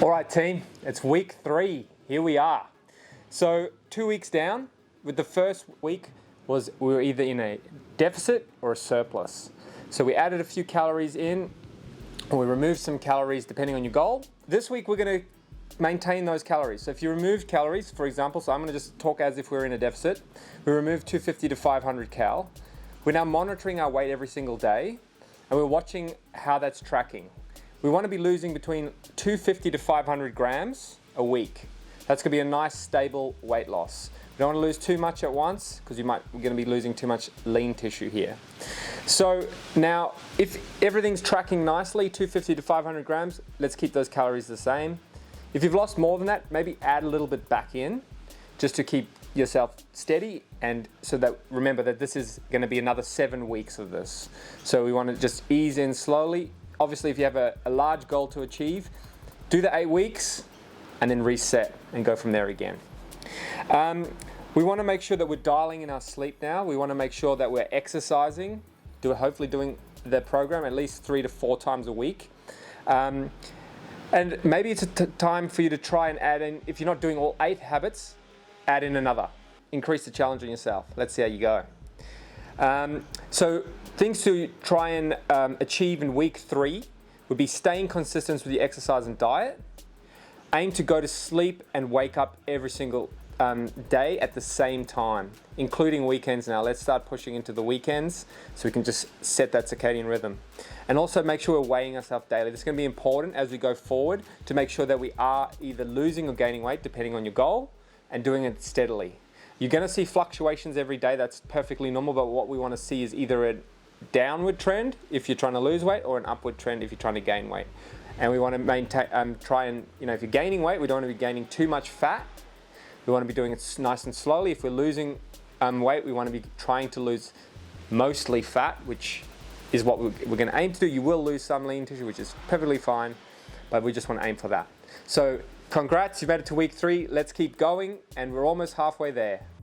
All right, team, it's week 3. Here we are. So 2 weeks down. With the first week we were either in a deficit or a surplus. So we added a few calories in, or we removed some calories depending on your goal. This week we're going to maintain those calories. So if you remove calories, for example, so I'm going to just talk as if we're in a deficit. We removed 250 to 500 cal. We're now monitoring our weight every single day, and we're watching how that's tracking. We want to be losing between 250 to 500 grams a week. That's going to be a nice stable weight loss. We don't want to lose too much at once because we're going to be losing too much lean tissue here. So now, if everything's tracking nicely, 250 to 500 grams, let's keep those calories the same. If you've lost more than that, maybe add a little bit back in just to keep yourself steady, and so that remember that this is going to be another 7 weeks of this. So we want to just ease in slowly. Obviously, if you have a large goal to achieve, do the 8 weeks and then reset and go from there again. We want to make sure that we're dialing in our sleep now. We want to make sure that we're exercising, hopefully doing the program at least 3 to 4 times a week. And maybe it's a time for you to try and add in, if you're not doing all 8 habits, add in another. Increase the challenge on yourself. Let's see how you go. So things to try and achieve in week 3 would be staying consistent with your exercise and diet. Aim to go to sleep and wake up every single day at the same time, including weekends now. Let's start pushing into the weekends so we can just set that circadian rhythm. And also make sure we're weighing ourselves daily. This is going to be important as we go forward to make sure that we are either losing or gaining weight depending on your goal, and doing it steadily. You're going to see fluctuations every day. That's perfectly normal, but what we want to see is either a downward trend if you're trying to lose weight, or an upward trend if you're trying to gain weight. And we want to maintain, try and, if you're gaining weight, we don't want to be gaining too much fat. We want to be doing it nice and slowly. If we're losing weight, we want to be trying to lose mostly fat, which is what we're going to aim to do. You will lose some lean tissue, which is perfectly fine, but we just want to aim for that. So congrats, you've made it to week 3. Let's keep going, and we're almost halfway there.